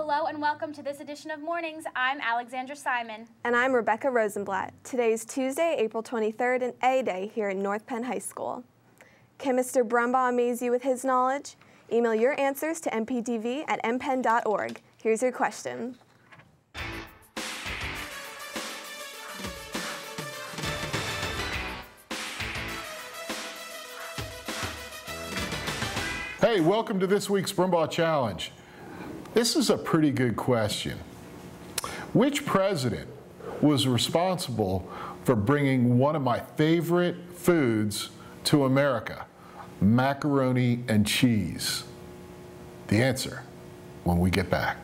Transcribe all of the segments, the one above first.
Hello and welcome to this edition of Mornings. I'm Alexandra Simon. And I'm Rebecca Rosenblatt. Today is Tuesday, April 23rd, and A Day here at North Penn High School. Can Mr. Brumbaugh amaze you with his knowledge? Email your answers to NPTV at mpenn.org. Here's your question. Hey, welcome to this week's Brumbaugh Challenge. This is a pretty good question. Which president was responsible for bringing one of my favorite foods to America, macaroni and cheese? The answer when we get back.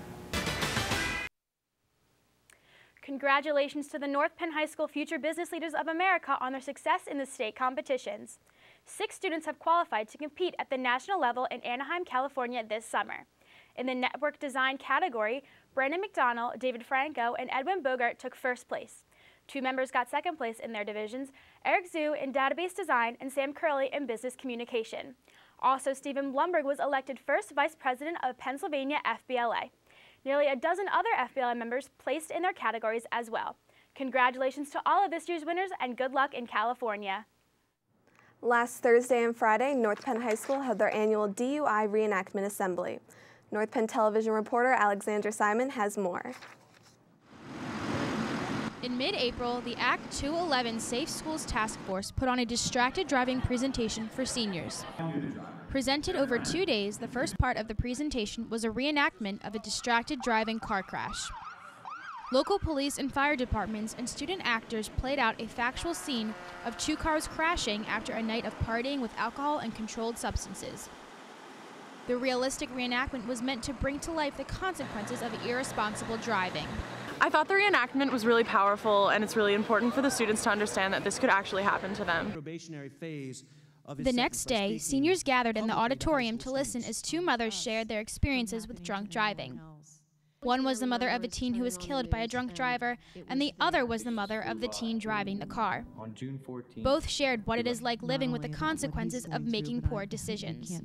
Congratulations to the North Penn High School Future Business Leaders of America on their success in the state competitions. 6 students have qualified to compete at the national level in Anaheim, California this summer. In the network design category, Brandon McDonald, David Franco, and Edwin Bogart took first place. 2 members got second place in their divisions, Eric Zhu in database design and Sam Curley in business communication. Also, Stephen Blumberg was elected first vice president of Pennsylvania FBLA. Nearly a dozen other FBLA members placed in their categories as well. Congratulations to all of this year's winners and good luck in California. Last Thursday and Friday, North Penn High School held their annual DUI reenactment assembly. North Penn television reporter Alexandra Simon has more. In mid-April, the Act 211 Safe Schools Task Force put on a distracted driving presentation for seniors. Presented over 2 days, the first part of the presentation was a reenactment of a distracted driving car crash. Local police and fire departments and student actors played out a factual scene of 2 cars crashing after a night of partying with alcohol and controlled substances. The realistic reenactment was meant to bring to life the consequences of irresponsible driving. I thought the reenactment was really powerful, and it's really important for the students to understand that this could actually happen to them. The next day, seniors gathered in the auditorium to listen as 2 mothers shared their experiences with drunk driving. One was the mother of a teen who was killed by a drunk driver, and the other was the mother of the teen driving the car. Both shared what it is like living with the consequences of making poor decisions.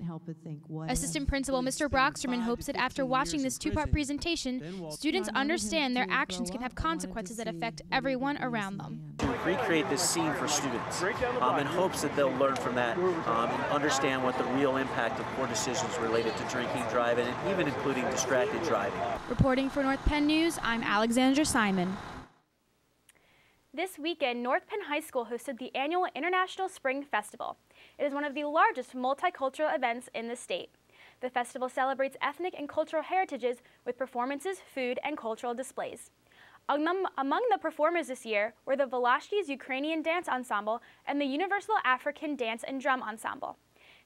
Assistant Principal Mr. Broxterman hopes that after watching this 2-part presentation, students understand their actions can have consequences that affect everyone around them. Recreate this scene for students in hopes that they'll learn from that and understand what the real impact of poor decisions related to drinking, driving, and even including distracted driving. Reporting for North Penn News, I'm Alexandra Simon. This weekend, North Penn High School hosted the annual International Spring Festival. It is one of the largest multicultural events in the state. The festival celebrates ethnic and cultural heritages with performances, food, and cultural displays. Among the performers this year were the Velashki's Ukrainian Dance Ensemble and the Universal African Dance and Drum Ensemble.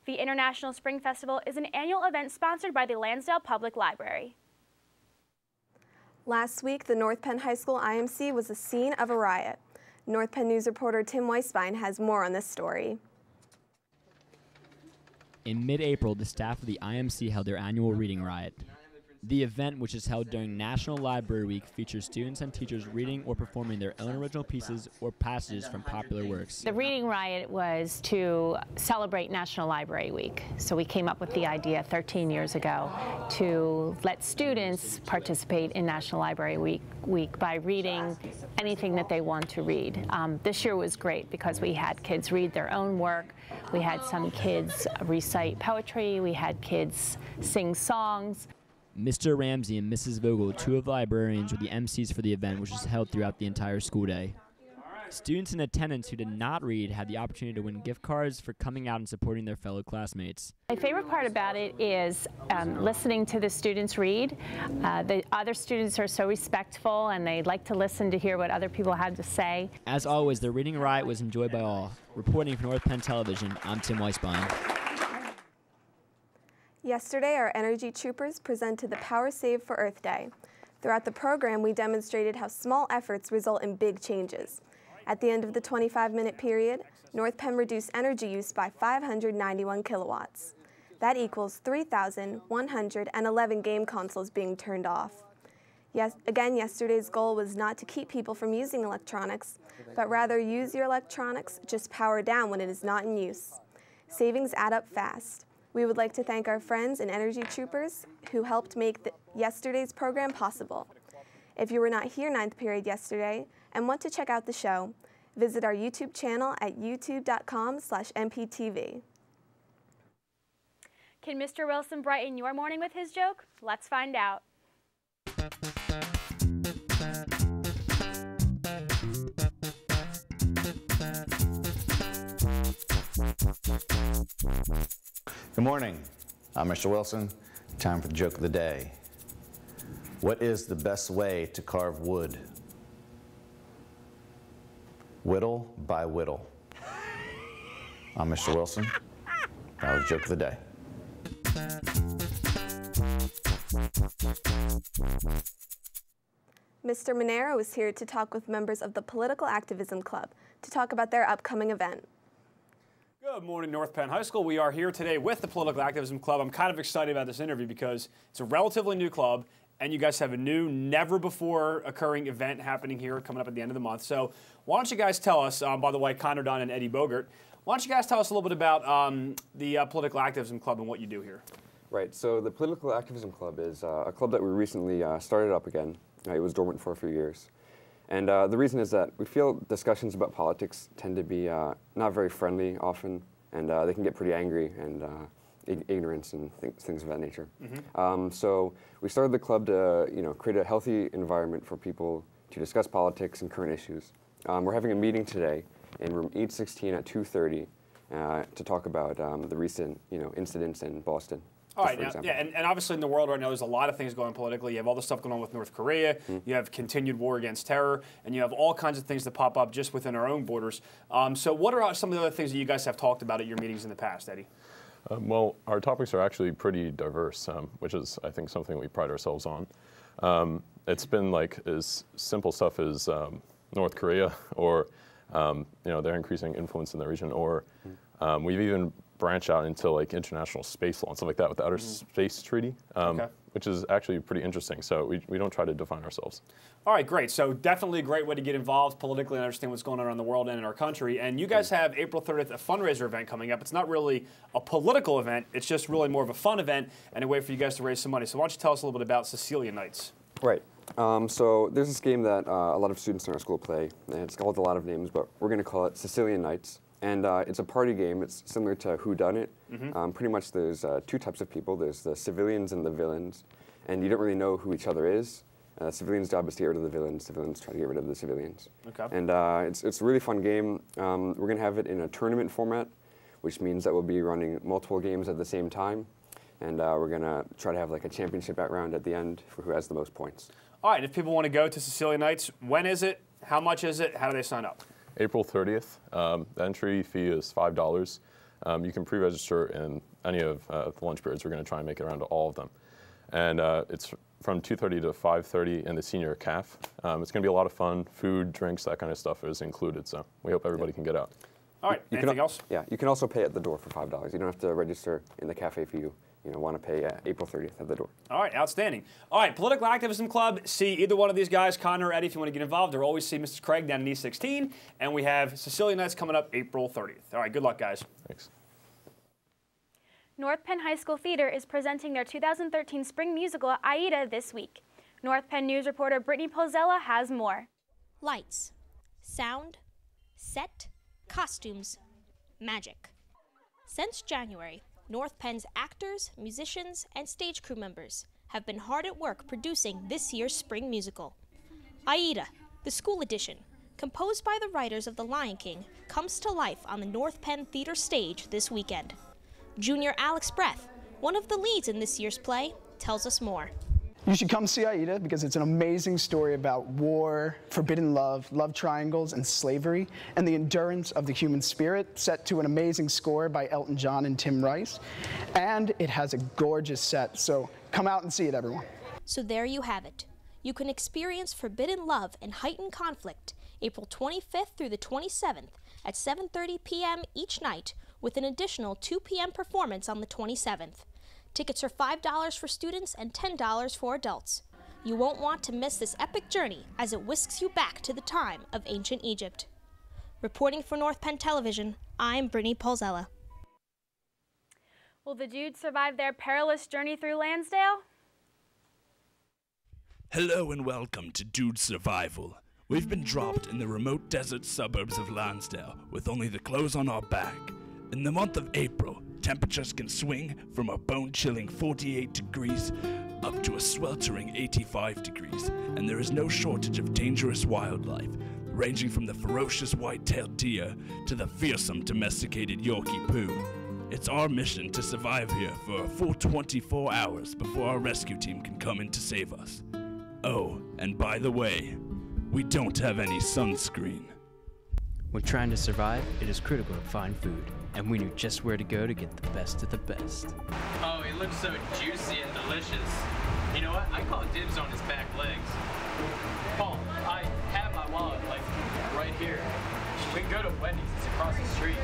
The International Spring Festival is an annual event sponsored by the Lansdale Public Library. Last week, the North Penn High School IMC was the scene of a riot. North Penn News reporter Tim Weisbein has more on this story. In mid-April, the staff of the IMC held their annual reading riot. The event, which is held during National Library Week, features students and teachers reading or performing their own original pieces or passages from popular works. The reading riot was to celebrate National Library Week. So we came up with the idea 13 years ago to let students participate in National Library Week by reading anything that they want to read. This year was great because we had kids read their own work. We had some kids recite poetry. We had kids sing songs. Mr. Ramsey and Mrs. Vogel, 2 of the librarians, were the MCs for the event, which was held throughout the entire school day. Students in attendance who did not read had the opportunity to win gift cards for coming out and supporting their fellow classmates. My favorite part about it is listening to the students read. The other students are so respectful and they like to listen to hear what other people have to say. As always, the reading riot was enjoyed by all. Reporting for North Penn Television, I'm Tim Weisbein. Yesterday, our Energy Troopers presented the Power Save for Earth Day. Throughout the program, we demonstrated how small efforts result in big changes. At the end of the 25-minute period, North Penn reduced energy use by 591 kilowatts. That equals 3,111 game consoles being turned off. Again, yesterday's goal was not to keep people from using electronics, but rather use your electronics, just power down when it is not in use. Savings add up fast. We would like to thank our friends and Energy Troopers who helped make yesterday's program possible. If you were not here 9th period yesterday and want to check out the show, visit our YouTube channel at youtube.com/NPTV. Can Mr. Wilson brighten your morning with his joke? Let's find out. Good morning. I'm Mr. Wilson. Time for the joke of the day. What is the best way to carve wood? Whittle by whittle. I'm Mr. Wilson. That was the joke of the day. Mr. Monero is here to talk with members of the Political Activism Club to talk about their upcoming event. Good morning, North Penn High School. We are here today with the Political Activism Club. I'm kind of excited about this interview because it's a relatively new club, and you guys have a new, never-before-occurring event happening here coming up at the end of the month. So why don't you guys tell us, by the way, Connor Dunn and Eddie Bogert, why don't you guys tell us a little bit about the Political Activism Club and what you do here? Right. So the Political Activism Club is a club that we recently started up again. It was dormant for a few years. And the reason is that we feel discussions about politics tend to be not very friendly often, and they can get pretty angry and ignorance and things of that nature. Mm-hmm. So we started the club to create a healthy environment for people to discuss politics and current issues. We're having a meeting today in room 816 at 2:30 to talk about the recent incidents in Boston. All right, now, yeah, and obviously in the world right now there's a lot of things going on politically. You have all the stuff going on with North Korea, you have continued war against terror, and you have all kinds of things that pop up just within our own borders. So what are some of the other things that you guys have talked about at your meetings in the past, Eddie? Well, our topics are actually pretty diverse, which is, I think, something we pride ourselves on. It's been like as simple stuff as North Korea or their increasing influence in the region, or we've even branch out into like international space law and stuff like that with the Outer Space Treaty, which is actually pretty interesting. So we don't try to define ourselves. All right, great. So definitely a great way to get involved politically and understand what's going on around the world and in our country. And you guys have April 30th, a fundraiser event coming up. It's not really a political event. It's just really more of a fun event and a way for you guys to raise some money. So why don't you tell us a little bit about Cecilia Nights? Right. So there's this game that a lot of students in our school play, and it's called a lot of names, but we're going to call it Sicilian Nights. And it's a party game. It's similar to Whodunit. Pretty much there's two types of people. There's the civilians and the villains. And you don't really know who each other is. Civilians' job is to get rid of the villains. Civilians try to get rid of the civilians. Okay. And it's a really fun game. We're going to have it in a tournament format, which means that we'll be running multiple games at the same time. And we're going to try to have like a championship round at the end for who has the most points. All right. If people want to go to Cecilia Nights, when is it? How much is it? How do they sign up? April 30th. The entry fee is $5. You can pre-register in any of the lunch periods. We're going to try and make it around to all of them. And it's from 2:30 to 5:30 in the senior CAF. It's going to be a lot of fun. Food, drinks, that kind of stuff is included. So we hope everybody can get out. All right. Anything else? Yeah. You can also pay at the door for $5. You don't have to register in the cafe if you want to pay April 30th at the door. All right, outstanding. All right, Political Activism Club. See either one of these guys, Connor or Eddie, if you want to get involved, or always see Mrs. Craig down in E16. And we have Cecilia Nights coming up April 30th. All right, good luck, guys. Thanks. North Penn High School Theater is presenting their 2013 spring musical, Aida, this week. North Penn News reporter Brittany Polzella has more. Lights, sound, set, costumes, magic. Since January, North Penn's actors, musicians, and stage crew members have been hard at work producing this year's spring musical. Aida, the school edition, composed by the writers of The Lion King, comes to life on the North Penn Theater stage this weekend. Junior Alex Breath, one of the leads in this year's play, tells us more. You should come see Aida because it's an amazing story about war, forbidden love, love triangles, and slavery, and the endurance of the human spirit, set to an amazing score by Elton John and Tim Rice. And it has a gorgeous set, so come out and see it, everyone. So there you have it. You can experience forbidden love and heightened conflict April 25th through the 27th at 7:30 p.m. each night, with an additional 2 p.m. performance on the 27th. Tickets are $5 for students and $10 for adults. You won't want to miss this epic journey as it whisks you back to the time of ancient Egypt. Reporting for North Penn Television, I'm Brittany Polzella. Will the dudes survive their perilous journey through Lansdale? Hello and welcome to Dude Survival. We've been dropped in the remote desert suburbs of Lansdale with only the clothes on our back. In the month of April, temperatures can swing from a bone-chilling 48 degrees up to a sweltering 85 degrees, and there is no shortage of dangerous wildlife, ranging from the ferocious white-tailed deer to the fearsome domesticated Yorkie poo. It's our mission to survive here for a full 24 hours before our rescue team can come in to save us. Oh, and by the way, we don't have any sunscreen. When trying to survive, it is critical to find food, and we knew just where to go to get the best of the best. Oh, he looks so juicy and delicious. You know what? I call dibs on his back legs. Paul, I have my wallet, like, right here. We can go to Wendy's, it's across the street.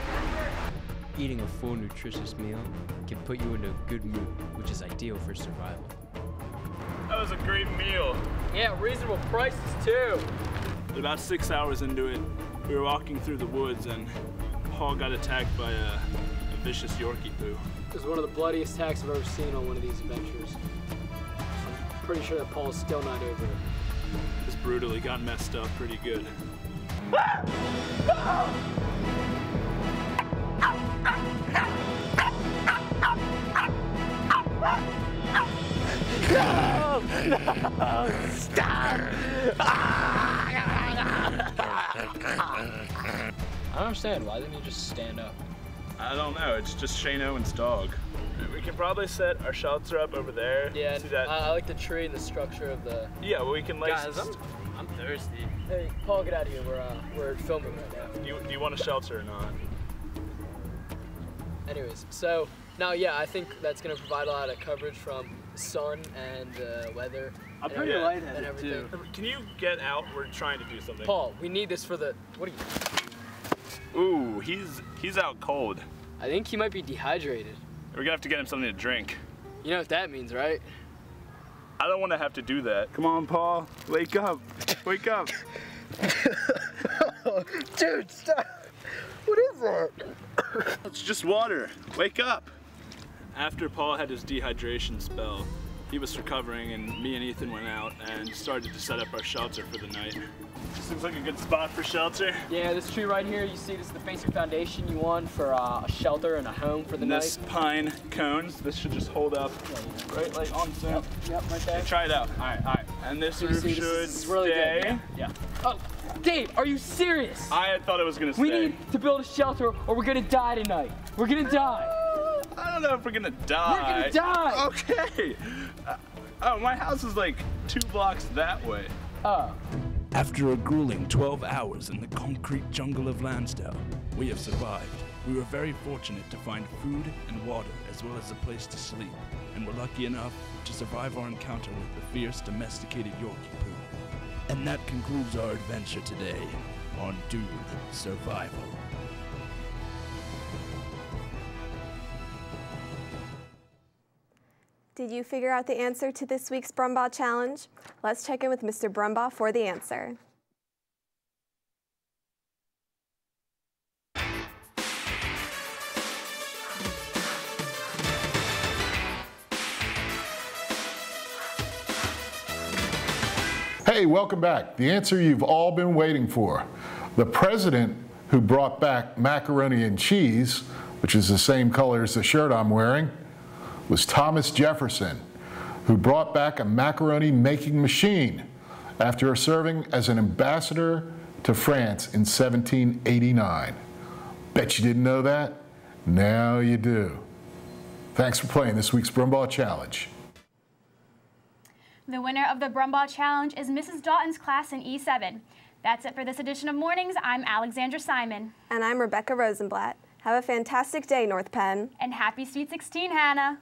Eating a full, nutritious meal can put you into a good mood, which is ideal for survival. That was a great meal. Yeah, reasonable prices, too. About 6 hours into it, we were walking through the woods and Paul got attacked by a vicious Yorkie poo. It was one of the bloodiest attacks I've ever seen on one of these adventures. I'm pretty sure that Paul's still not over it. Just brutally got messed up pretty good. No! No! Stop! I don't understand. Why didn't you just stand up? I don't know. It's just Shane Owen's dog. We can probably set our shelter up over there. Yeah, see that? I like the tree and the structure of the... Yeah, well, we can like... Guys, I'm thirsty. Hey, Paul, get out of here. We're filming right now. Do you want a shelter or not? Anyways, so now, yeah, I think that's going to provide a lot of coverage from sun and weather. I'm pretty lightheaded too. Can you get out? We're trying to do something. Paul, we need this for the... What are you... Ooh, he's out cold. I think he might be dehydrated. We're gonna have to get him something to drink. You know what that means, right? I don't want to have to do that. Come on, Paul. Wake up. Wake up. Dude, stop. What is that? It's just water. Wake up. After Paul had his dehydration spell, he was recovering and me and Ethan went out and started to set up our shelter for the night. Seems like a good spot for shelter. Yeah, this tree right here, you see this is the basic foundation you want for a shelter and a home for the night. This pine cones, this should just hold up right like on center. Yep, right there. Okay, try it out. All right. And this roof should this really stay. Good. Yeah. Oh, Dave, are you serious? I thought it was gonna stay. We need to build a shelter or we're gonna die tonight. We're gonna die. I don't know if we're gonna die. We're gonna die. Okay. Oh, my house is like 2 blocks that way. Oh. After a grueling 12 hours in the concrete jungle of Lansdale, we have survived. We were very fortunate to find food and water as well as a place to sleep, and were lucky enough to survive our encounter with the fierce domesticated Yorkie poo. And that concludes our adventure today on Dude Survival. Did you figure out the answer to this week's Brumbaugh Challenge? Let's check in with Mr. Brumbaugh for the answer. Hey, welcome back. The answer you've all been waiting for. The president who brought back macaroni and cheese, which is the same color as the shirt I'm wearing, was Thomas Jefferson, who brought back a macaroni making machine after serving as an ambassador to France in 1789. Bet you didn't know that? Now you do. Thanks for playing this week's Brumbaugh Challenge. The winner of the Brumbaugh Challenge is Mrs. Dalton's class in E7. That's it for this edition of Mornings. I'm Alexandra Simon. And I'm Rebecca Rosenblatt. Have a fantastic day, North Penn. And happy Sweet 16, Hannah.